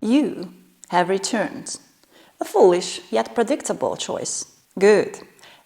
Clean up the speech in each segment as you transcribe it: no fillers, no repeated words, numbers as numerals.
You have returned. A foolish yet predictable choice. Good.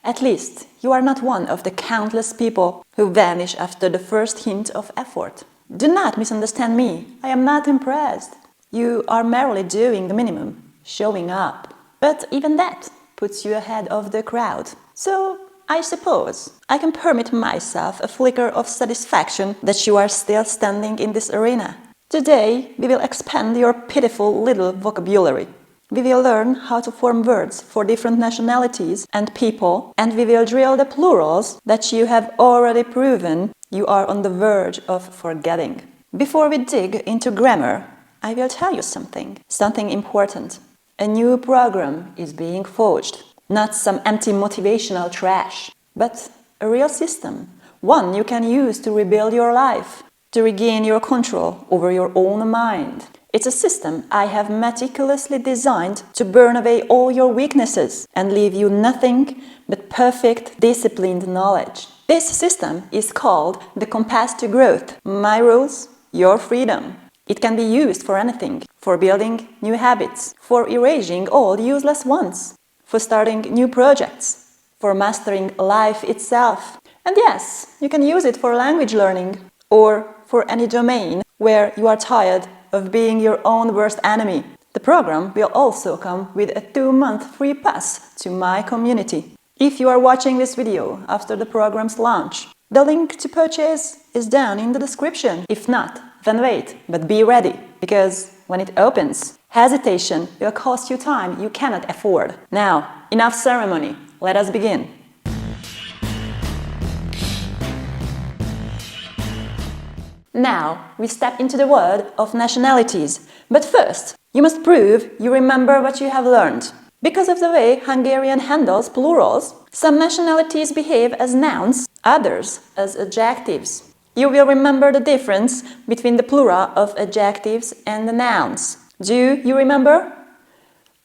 At least you are not one of the countless people who vanish after the first hint of effort. Do not misunderstand me. I am not impressed. You are merely doing the minimum, showing up. But even that puts you ahead of the crowd. So I suppose I can permit myself a flicker of satisfaction that you are still standing in this arena. Today we will expand your pitiful little vocabulary. We will learn how to form words for different nationalities and people, and we will drill the plurals that you have already proven you are on the verge of forgetting. Before we dig into grammar, I will tell you something important. A new program is being forged. Not some empty motivational trash, but a real system. One you can use to rebuild your life, to regain your control over your own mind. It's a system I have meticulously designed to burn away all your weaknesses and leave you nothing but perfect, disciplined knowledge. This system is called the Compass to Growth. My rules, your freedom. It can be used for anything, for building new habits, for erasing old useless ones, for starting new projects, for mastering life itself. And yes, you can use it for language learning or for any domain where you are tired of being your own worst enemy. The program will also come with a 2-month free pass to my community. If you are watching this video after the program's launch, the link to purchase is down in the description. If not, then wait, but be ready, because when it opens, hesitation will cost you time you cannot afford. Now, enough ceremony, let us begin. Now, we step into the world of nationalities. But first, you must prove you remember what you have learned. Because of the way Hungarian handles plurals, some nationalities behave as nouns, others as adjectives. You will remember the difference between the plural of adjectives and the nouns. Do you remember?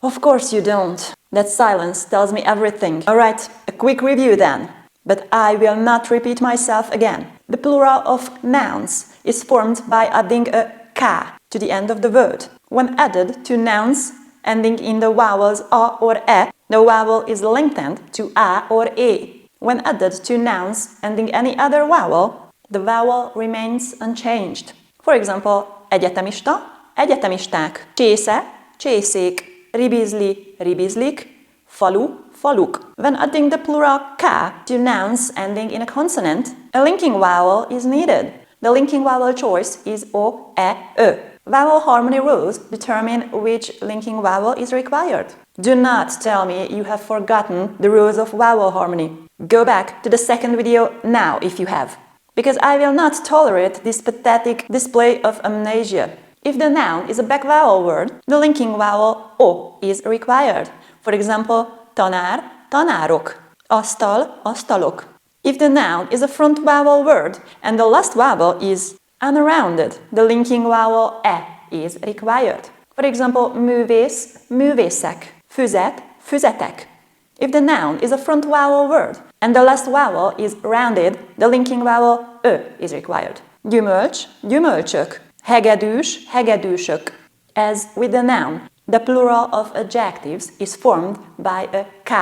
Of course you don't. That silence tells me everything. Alright, a quick review then. But I will not repeat myself again. The plural of nouns is formed by adding a k to the end of the word. When added to nouns ending in the vowels a or e, the vowel is lengthened to a or e. When added to nouns ending any other vowel, the vowel remains unchanged. For example, egyetemista, egyetemisták, csésze, csészék, ribizli, ribizlik, falu, faluk. When adding the plural k to nouns ending in a consonant, a linking vowel is needed. The linking vowel choice is o, e, ö. Vowel harmony rules determine which linking vowel is required. Do not tell me you have forgotten the rules of vowel harmony. Go back to the second video now if you have. Because I will not tolerate this pathetic display of amnesia. If the noun is a back vowel word, the linking vowel o is required. For example, tanár, tanárok, asztal, asztalok. If the noun is a front vowel word and the last vowel is unrounded, the linking vowel e is required. For example, művész, művészek, füzet, füzetek. If the noun is a front vowel word and the last vowel is rounded, the linking vowel ö is required. Gyümölcs, gyümölcsök, hegedűs, hegedűsök. As with the noun, the plural of adjectives is formed by a k,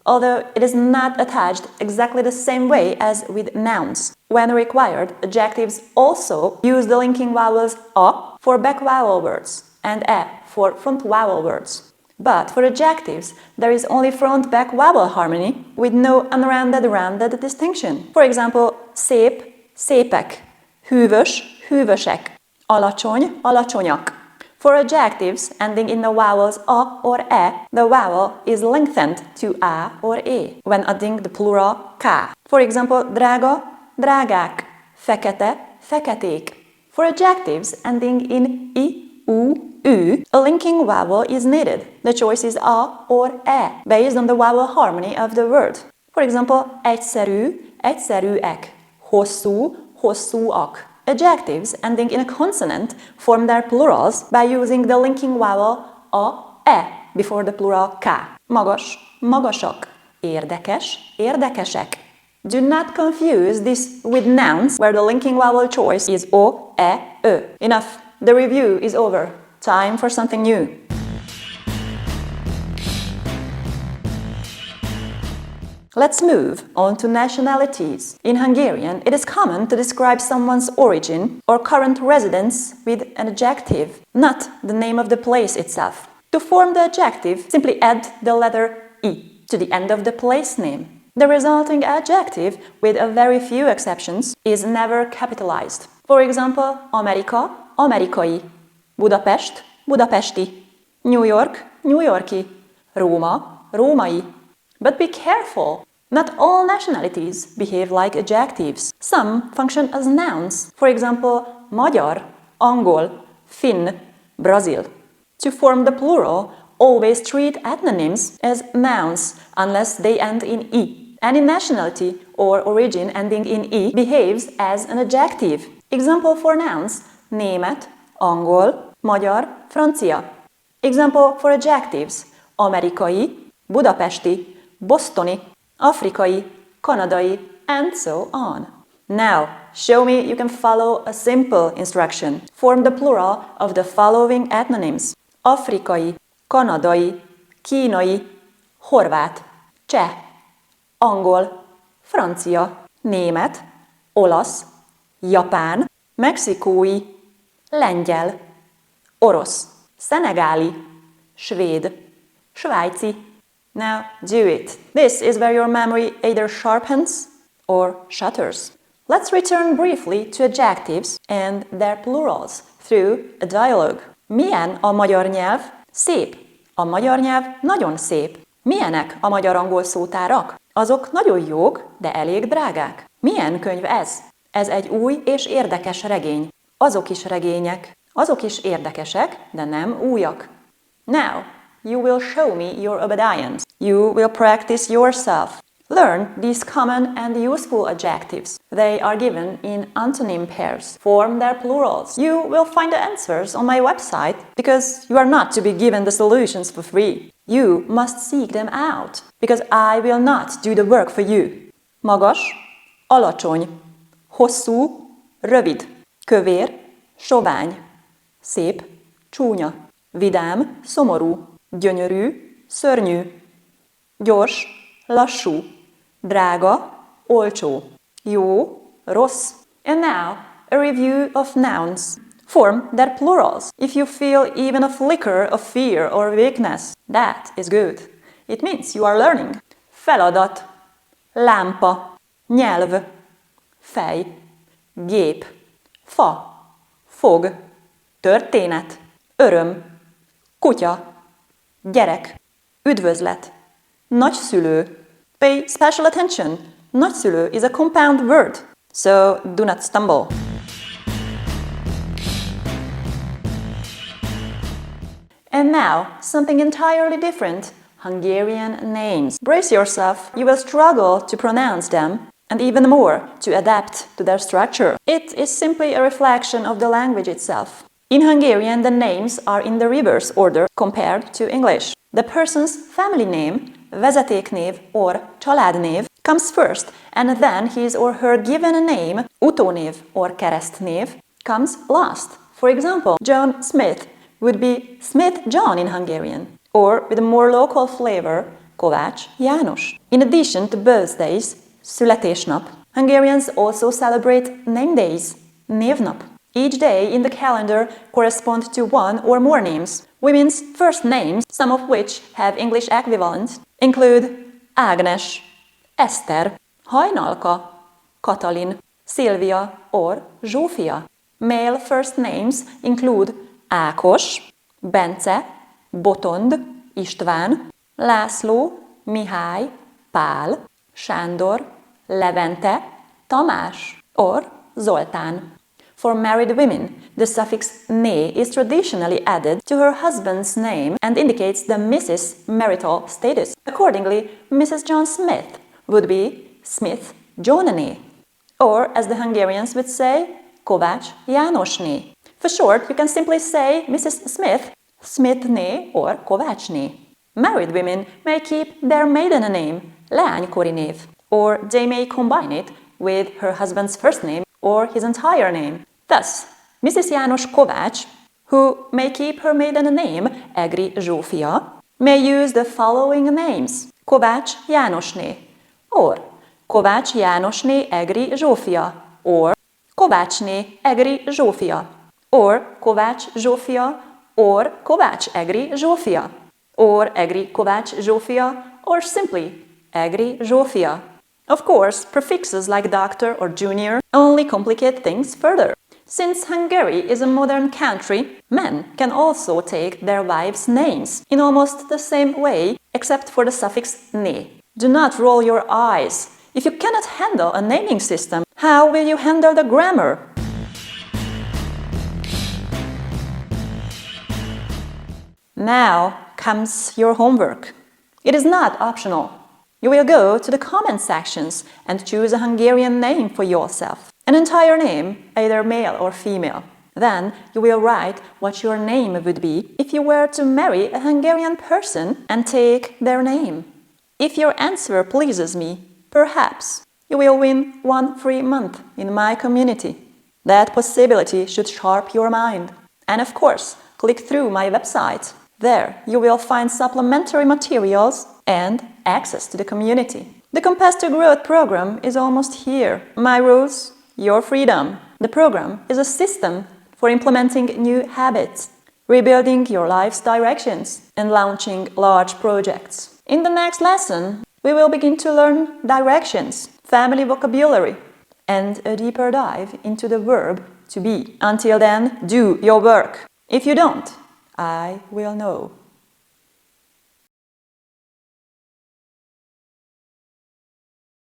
although it is not attached exactly the same way as with nouns. When required, adjectives also use the linking vowels a for back vowel words and e for front vowel words. But for adjectives, there is only front-back vowel harmony with no unrounded-rounded distinction. For example, szép, szépek, hűvös, hűvösek, alacsony, alacsonyak. For adjectives ending in the vowels a or e, the vowel is lengthened to a or e when adding the plural k. For example, drága, drágák, fekete, feketék. For adjectives ending in i, u, ü, a linking vowel is needed. The choice is a or e based on the vowel harmony of the word. For example, egyszerű, egyszerűek, hosszú, hosszúak. Adjectives ending in a consonant form their plurals by using the linking vowel a, e before the plural k. Magas, magasak, érdekes, érdekesek. Do not confuse this with nouns where the linking vowel choice is o, e, ö. Enough. The review is over. Time for something new. Let's move on to nationalities. In Hungarian, it is common to describe someone's origin or current residence with an adjective, not the name of the place itself. To form the adjective, simply add the letter I to the end of the place name. The resulting adjective, with a very few exceptions, is never capitalized. For example, Amerika, amerikai, Budapest, budapesti, New York, New Yorki, Róma, római. But be careful! Not all nationalities behave like adjectives. Some function as nouns. For example, magyar, angol, finn, brazil. To form the plural, always treat ethnonyms as nouns unless they end in I. Any nationality or origin ending in I behaves as an adjective. Example for nouns: német, angol, magyar, francia. Example for adjectives: amerikai, budapesti, bostoni, afrikai, kanadai, and so on. Now, show me you can follow a simple instruction. Form the plural of the following ethnonyms: afrikai, kanadai, kínai, horvát, cseh, angol, francia, német, olasz, japán, mexikói, lengyel, orosz, szenegáli, svéd, svájci. Now do it. This is where your memory either sharpens or shatters. Let's return briefly to adjectives and their plurals through a dialogue. Milyen a magyar nyelv? Szép. A magyar nyelv nagyon szép. Milyenek a magyar-angol szótárak? Azok nagyon jók, de elég drágák. Milyen könyv ez? Ez egy új és érdekes regény. Azok is regények. Azok is érdekesek, de nem újak. Now, you will show me your obedience. You will practice yourself. Learn these common and useful adjectives. They are given in antonym pairs. Form their plurals. You will find the answers on my website because you are not to be given the solutions for free. You must seek them out because I will not do the work for you. Magas, alacsony, hosszú, rövid, kövér, sovány, szép, csúnya, vidám, szomorú, gyönyörű, szörnyű, gyors, lassú, drága, olcsó, jó, rossz. And now, a review of nouns. Form their plurals. If you feel even a flicker of fear or weakness, that is good. It means you are learning. Feladat, lámpa, nyelv, fej, gép, fa, fog, történet, öröm, kutya, gyerek, üdvözlet, nagyszülő. Pay special attention. Nagyszülő is a compound word, so do not stumble. And now, something entirely different. Hungarian names. Brace yourself, you will struggle to pronounce them, and even more, to adapt to their structure. It is simply a reflection of the language itself. In Hungarian, the names are in the reverse order compared to English. The person's family name, vezetéknév or családnév, comes first, and then his or her given name, utónév or keresztnév, comes last. For example, John Smith would be Smith John in Hungarian, or with a more local flavor, Kovács János. In addition to birthdays, születésnap, Hungarians also celebrate namedays, névnap. Each day in the calendar corresponds to one or more names. Women's first names, some of which have English equivalents, include Ágnes, Eszter, Hajnalka, Katalin, Szilvia, or Zsófia. Male first names include Ákos, Bence, Botond, István, László, Mihály, Pál, Sándor, Levente, Tamás, or Zoltán. For married women, the suffix né is traditionally added to her husband's name and indicates the Mrs. marital status. Accordingly, Mrs. John Smith would be Smith Jónané, or as the Hungarians would say, Kovács Jánosné. For short, you can simply say Mrs. Smith, Smithné or Kovácsné. Married women may keep their maiden name, leánykori név, or they may combine it with her husband's first name or his entire name. Thus, Mrs. János Kovács, who may keep her maiden name Egri Zsófia, may use the following names: Kovács Jánosné, or Kovács Jánosné Egri Zsófia, or Kovácsné Egri Zsófia, or Kovács Zsófia, or Kovács Egri Zsófia, or Egri Kovács Zsófia, or simply Egri Zsófia. Of course, prefixes like doctor or junior only complicate things further. Since Hungary is a modern country, men can also take their wives' names in almost the same way, except for the suffix né. Do not roll your eyes. If you cannot handle a naming system, how will you handle the grammar? Now comes your homework. It is not optional. You will go to the comment sections and choose a Hungarian name for yourself. An entire name, either male or female. Then you will write what your name would be if you were to marry a Hungarian person and take their name. If your answer pleases me, perhaps you will win 1 free month in my community. That possibility should sharpen your mind. And of course, click through my website. There you will find supplementary materials and access to the community. The Compass to Growth program is almost here. My rules, your freedom. The program is a system for implementing new habits, rebuilding your life's directions, and launching large projects. In the next lesson, we will begin to learn directions, family vocabulary, and a deeper dive into the verb to be. Until then, do your work. If you don't, I will know.